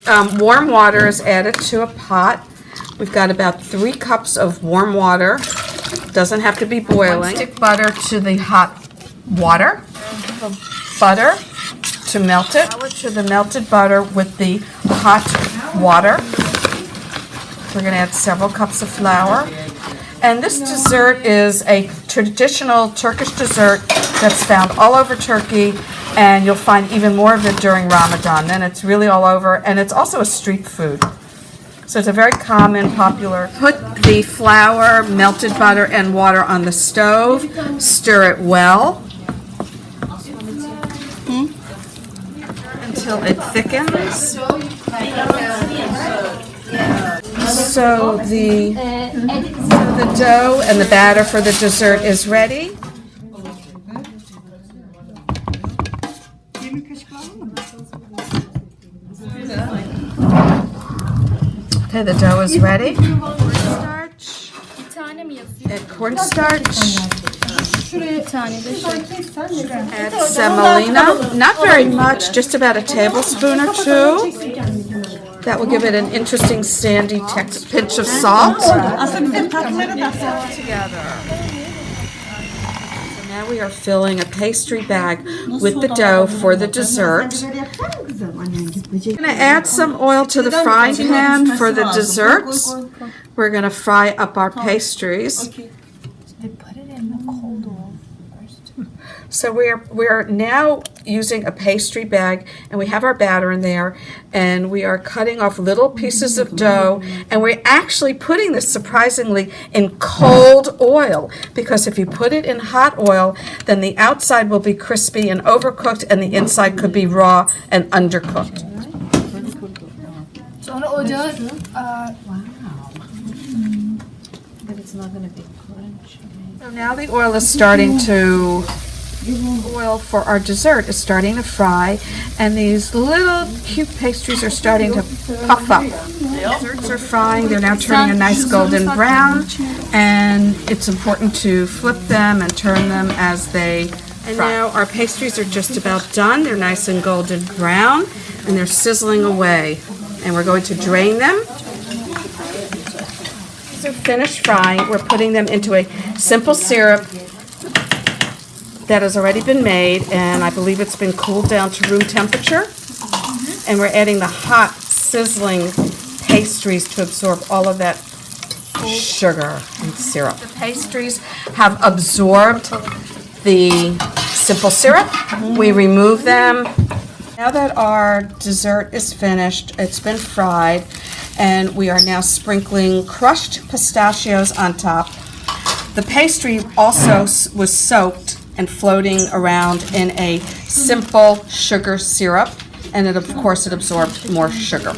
Warm water is added to a pot. We've got about 3 cups of warm water. Doesn't have to be boiling. Stick butter to the hot water. Butter to melt it. Flour to the melted butter with the hot water. We're going to add several cups of flour. And this dessert is a traditional Turkish dessert that's found all over Turkey, and you'll find even more of it during Ramadan. Then it's really all over, and it's also a street food. So it's a very common, popular. Put the flour, melted butter, and water on the stove. Stir it well until it thickens. So the dough and the batter for the dessert is ready. Okay, the dough is ready. Cornstarch. Add semolina. Not very much, just about a tablespoon or 2. That will give it an interesting sandy texture. Pinch of salt. Together. So now we are filling a pastry bag with the dough for the dessert. We're going to add some oil to the frying pan for the desserts. We're going to fry up our pastries. They put it in the cold oil first. So we're now using a pastry bag, and we have our batter in there, and we are cutting off little pieces of dough, and we're actually putting this surprisingly in cold oil, because if you put it in hot oil, then the outside will be crispy and overcooked, and the inside could be raw and undercooked. Sonra ocağı But it's not going to be crunchy. So now the oil is starting to, oil for our dessert is starting to fry, and these little cute pastries are starting to puff up. Desserts are frying, they're now turning a nice golden brown, and it's important to flip them and turn them as they fry. And now our pastries are just about done. They're nice and golden brown, and they're sizzling away. And we're going to drain them. These are finished frying. We're putting them into a simple syrup that has already been made, and I believe it's been cooled down to room temperature. And we're adding the hot, sizzling pastries to absorb all of that sugar and syrup. The pastries have absorbed the simple syrup. We remove them. Now that our dessert is finished, it's been fried, and we are now sprinkling crushed pistachios on top. The pastry also was soaked and floating around in a simple sugar syrup, and of course it absorbed more sugar.